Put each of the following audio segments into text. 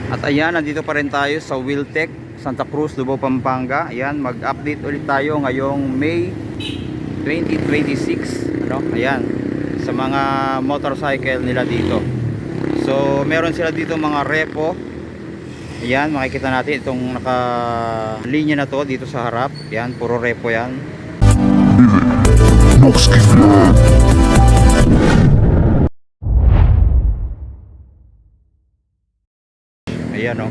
At ayan, nandito pa rin tayo sa Wheeltech, Santa Cruz, Lubao, Pampanga. Ayan, mag-update ulit tayo ngayong May 2026. Ayan, sa mga motorcycle nila dito. So, meron sila dito mga repo. Ayan, makikita natin itong naka-linya na to dito sa harap. Ayan, puro repo yan. Ayan, oh.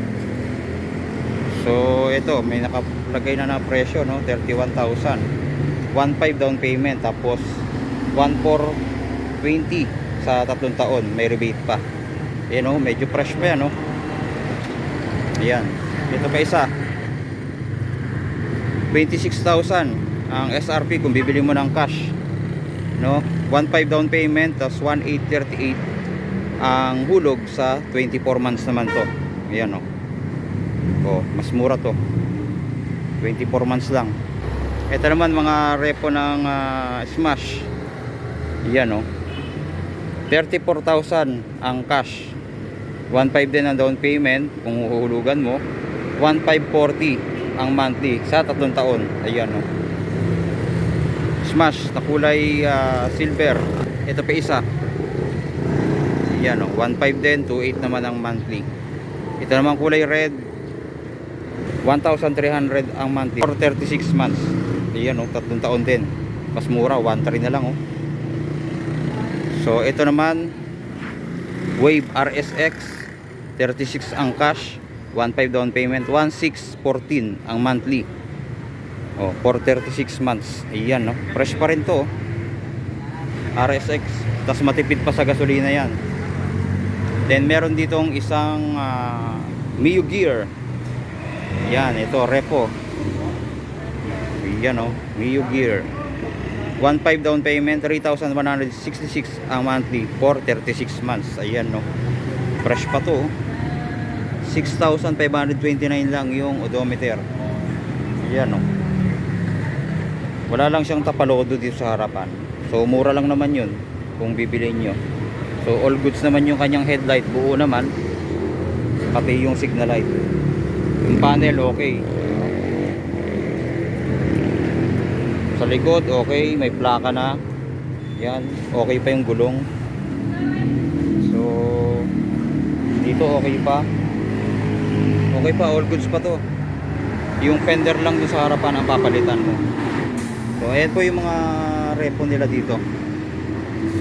So ito, may nakalagay na presyo, no? 31,000. 1.5 down payment, tapos 1,420 sa 3 taon, may rebate pa. Ayan, oh, medyo fresh pa yan, no? Ayan, ito pa isa, 26,000 ang SRP kung bibili mo ng cash, no? 1.5 down payment, tapos 1,838 ang hulog sa 24 months naman to. Ayan, oh. Oh, mas mura to, 24 months lang. Ito naman mga repo ng Smash. Yan, oh, 34,000 ang cash, 1.5 din ang down payment kung huhulugan mo, 1,540 ang monthly sa 3 taon. Ayan, oh, Smash na kulay silver. Ito pa isa. Ayan, oh, 1.5 din, 2.8 naman ang monthly. Ito naman kulay red, 1,300 ang monthly for 36 months. Ayan, oh, 3 taon din. Mas mura, 1,300 na lang, oh. So ito naman Wave RSX, 36 ang cash, 1.5 down payment, 1,614 ang monthly, oh, for 36 months. Ayan, no, fresh pa rin to, oh. RSX, tas matipid pa sa gasolina yan. Then meron ditong isang Mio Gear. Yan, ito repo. Yan, oh, Mio Gear, 1.5 down payment, 3,166 ang monthly for 36 months. Ayan, no, fresh pa to, oh. 6,529 lang yung odometer. Ayan, no, wala lang siyang tapalodo dito sa harapan. So mura lang naman yun kung bibilin nyo. So all goods naman yung kanyang headlight, buo naman, pati yung signal light. Yung panel okay, sa likod okay, may plaka na. Yan, okay pa yung gulong. So dito okay pa, all goods pa to. Yung fender lang doon sa harapan ang papalitan mo. So ayan po yung mga repo nila dito.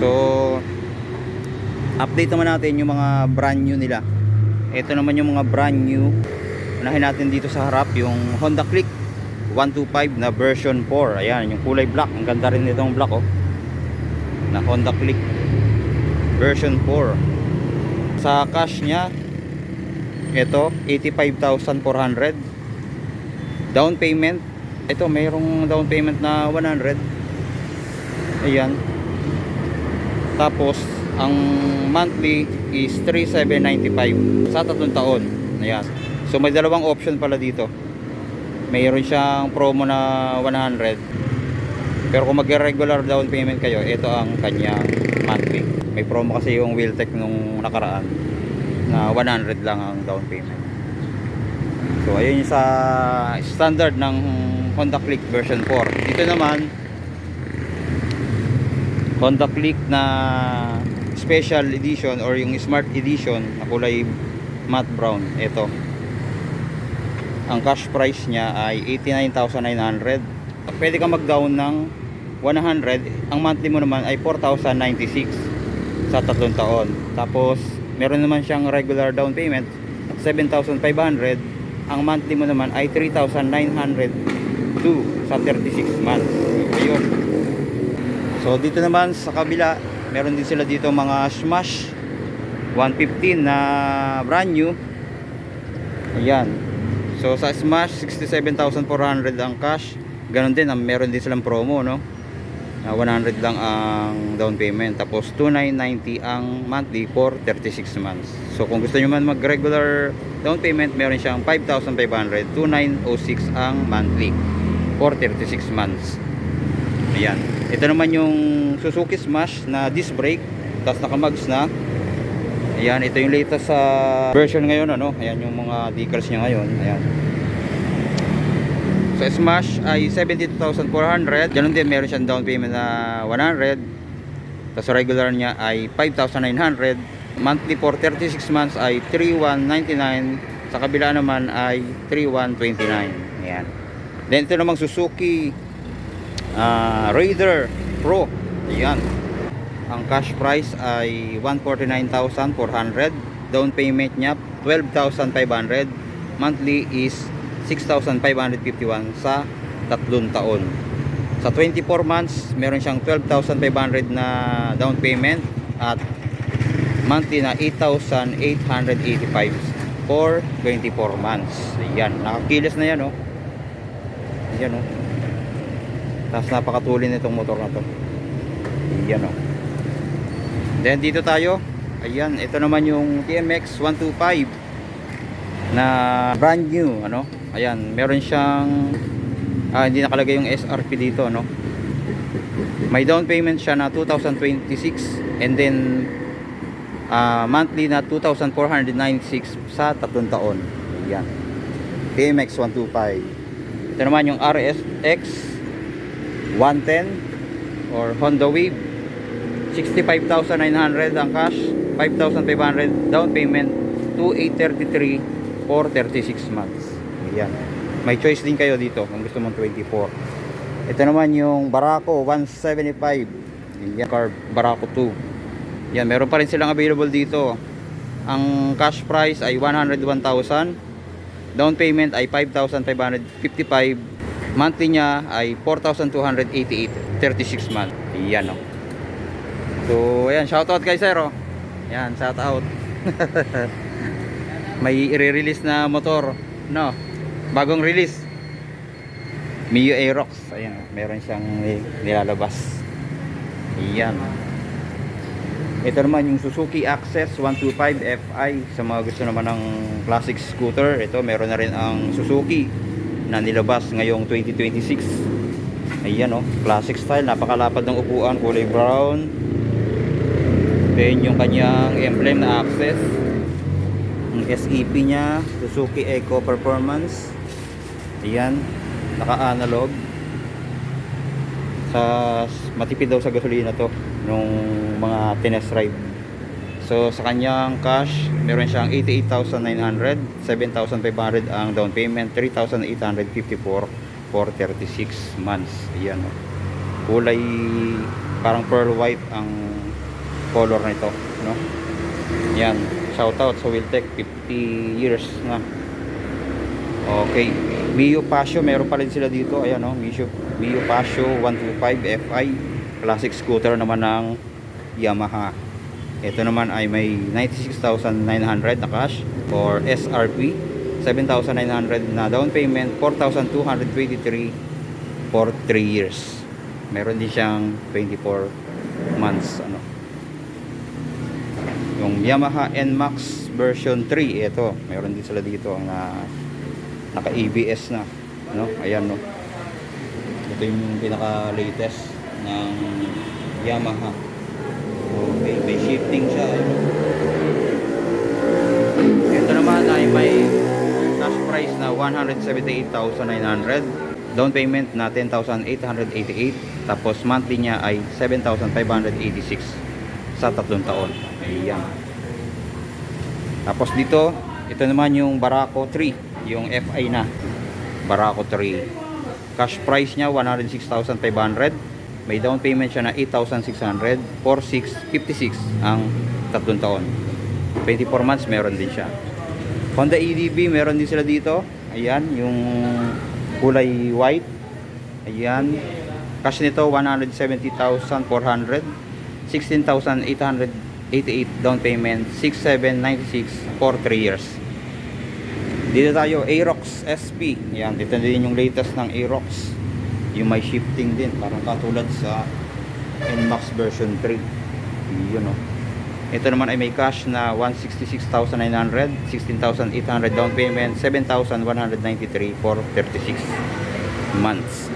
So update naman natin yung mga brand new nila. Ito naman yung mga brand new. Unahin natin dito sa harap yung Honda Click 125 na version 4. Ayan, yung kulay black. Ang ganda rin nitong black, oh, na Honda Click version 4. Sa cash nya, ito 85,400. Down payment, ito mayroong down payment na 100. Ayan. Tapos ang monthly is 3,795 sa 3 taon. Ayan. So may dalawang option pala dito. Mayroon siyang promo na 100. Pero kung mag-regular down payment kayo, ito ang kanyang monthly. May promo kasi yung Wheeltech nung nakaraan na 100 lang ang down payment. So ayun yung sa standard ng Honda Click version 4. Dito naman Honda Click na special edition or yung smart edition na kulay matte brown. Ito, ang cash price nya ay 89,900. Pwede ka mag-down ng 100. Ang monthly mo naman ay 4,096 sa 3 taon. Tapos meron naman siyang regular down payment 7,500. Ang monthly mo naman ay 3,902 sa 36 months. Ayun. So dito naman sa kabila, meron din sila dito mga Smash 115 na brand new. Ayan. So sa Smash 67,400 ang cash. Ganon din, meron din silang promo, no? 100 lang ang down payment, tapos 2,990 ang monthly for 36 months. So kung gusto nyo man mag regular down payment, meron siyang 5,500, 2,906 ang monthly for 36 months. Ayan. Ito naman yung Suzuki Smash na disc brake, tapos nakamags na. Ayan, ito yung latest sa version ngayon, ano. Ayan yung mga decals niya ngayon. Ayan. Sa Smash ay 72,400. Ganun din, meron siyang down payment na 100. Tapos regular niya ay 5,900. Monthly for 36 months ay 3,199. Sa kabila naman ay 3,129. Ayan. Then ito namang Suzuki Raider Pro. Ayan. Ang cash price ay 149,400. Down payment niya 12,500. Monthly is 6,551 sa 3 taon. Sa 24 months, meron siyang 12,500 na down payment at monthly na 8,885 for 24 months. Ayan, nakakilis na yan, oh. Ayan, oh. Tapos napakatulin nitong motor na to. Ayan, oh. Then dito tayo. Ayan, ito naman yung TMX 125 na brand new, ano. Ayan, meron siyang hindi nakalagay yung SRP dito, no. May down payment siya na 2,026 and then monthly na 2,496 sa 3 taon. Ayan. TMX 125. Ito naman yung RSX 110 or Honda Wave. 65,900 ang cash, 5,500 down payment, 2,833 for 36 months. Ayan. May choice din kayo dito kung gusto mong 24. Ito naman yung Barako 175. Ayan, carb Barako 2. Yan, meron pa rin silang available dito. Ang cash price ay 101,000. Down payment ay 5,555. Monthly niya ay 4,288. 36 months. Yan, oh. So, ayan, shoutout kay Sir, oh. Yan, shoutout. May i-release na motor, no? Bagong release. Mio Aerox. Ayan, meron siyang nilalabas. Ayan. Ito naman yung Suzuki Access 125 Fi. Sa mga gusto naman ng classic scooter, ito meron na rin ang Suzuki na nilabas ngayong 2026. Ayan, oh, classic style, napakalapad ng upuan, kulay brown. Then yung kanyang emblem na Access, ang SEP niya, Suzuki Eco Performance. Ayan, naka-analog. Matipid daw sa gasolina to nung mga tinest ride. So sa kanyang cash, meron siyang 88,900, 7,500 ang down payment, 3,854 for 36 months. Ayan, oh. Kulay parang pearl white ang color nito, no? Yan, shoutout sa Wiltec, 50 years na. Okay, Mio Pasio, meron pa rin sila dito. Ayan, no? Mio Pasio 125 Fi, classic scooter naman ng Yamaha. Ito naman ay may 96,900 na cash for SRP, 7,900 na down payment, 4,223 for 3 years. Meron din siyang 24 months, ano. Yung Yamaha NMAX version 3, ito, meron din sila dito na naka ABS na, no? Ayan, no. Ito yung pinaka latest ng Yamaha. Okay, may shifting siya. Ito naman ay may cash price na 178,900, down payment na 10,888, tapos monthly niya ay 7,586 sa 3 taon. Ayan. Tapos dito, ito naman yung Barako 3, yung FI na Barako 3. Cash price niya 106,500. May down payment siya na 8,600, 4,656 ang 3 taon. 24 months meron din siya. Honda EDV meron din sila dito. Ayan, yung kulay white. Ayan. Cash nito 170,400, 16,888 down payment, 6,796 for 3 years. Dito tayo, Aerox SP. Ayan, dito din yung latest ng Aerox. Yung may shifting din, parang katulad sa NMAX version 3. Yun, oh. Ito naman ay may cash na 166,900, 16,800 down payment, 7,193 for 36 months.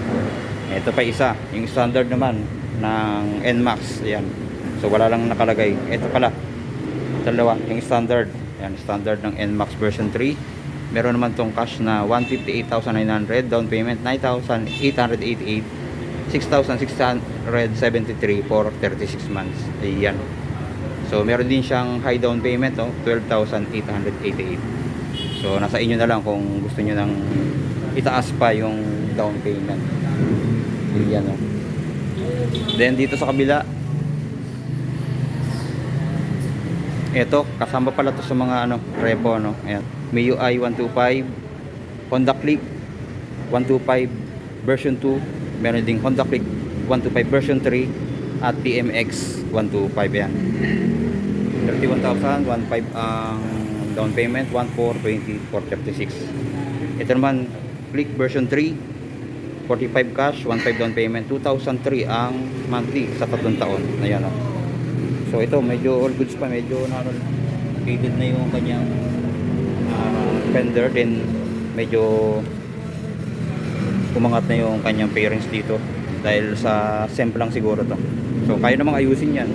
Ito pa isa, yung standard naman ng NMAX. Ayan. So wala lang nakalagay. Ito pala. Dalawa, yung standard. Yan, standard ng NMAX version 3. Meron naman tong cash na 158,900, down payment 9,888, 6,673 for 36 months. Ayan. So meron din siyang high down payment, 12,888. So nasa inyo na lang kung gusto niyo nang itaas pa yung down payment. Ayan, oh. Then dito sa kabila, ito kasama pala to sa mga repo, ayan. MIUI 125, Honda Click 125 version 2, meron ding Honda Click 125 version 3 at PMX 125. yan. 31,000, 1.5 ang down payment, 1,420 for 36. Ito naman Click version 3, 45 cash, 1.5 down payment, 2,003 ang monthly sa 3 taon. Ayan, oh. So ito medyo all goods pa, medyo faded na yung kanyang fender, then medyo umangat na yung kanyang fairings dito dahil sa SEMP lang siguro to. So kaya namang ayusin yan,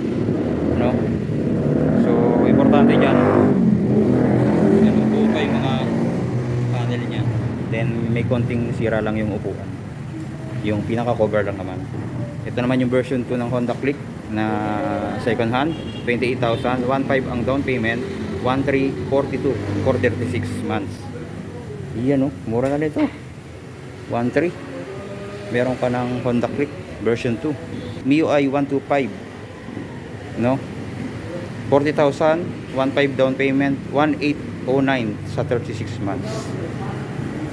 so importante dyan yan, upo pa yung mga panel nya, then may konting sira lang yung upuan, yung pinaka cover lang naman. Ito naman yung version 2 ng Honda Click na second hand, 28,000, 1.5 ang down payment, 1,342 for 36 months. Iyan, mura na nito, 1.3. Meron ka ng Honda Click version 2, MIUI 125, 40,000, 1.5 down payment, 1,809 sa 36 months.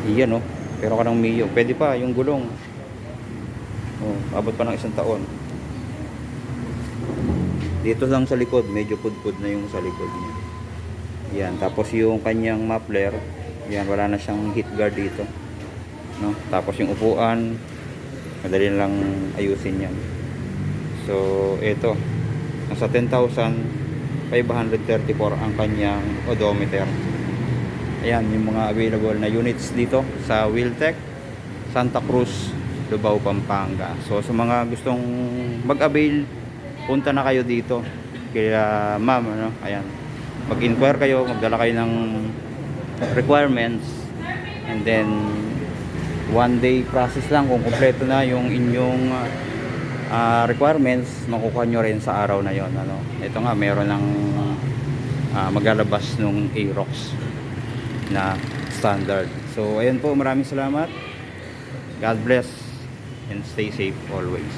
Iyan, pero ka ng MIUI, pwede pa yung gulong, abot pa ng 1 taon. Dito lang sa likod, medyo pudpud na yung sa likod niya. Yan, tapos yung kanyang muffler, yan, wala na siyang heat guard dito, Tapos yung upuan, madali lang ayusin yan. So ito, nasa 10,534 ang kanyang odometer. Ayan yung mga available na units dito sa Wheeltech Santa Cruz, Lubao, Pampanga. So sa mga gustong mag-avail, punta na kayo dito kaya ma'am, ayan, mag-inquire kayo, magdala kayo ng requirements, and then 1 day process lang. Kung kumpleto na yung inyong requirements, makukuha nyo rin sa araw na yon. Ito nga, meron ng maglalabas nung Aerox na standard. So ayan po, maraming salamat, God bless and stay safe always.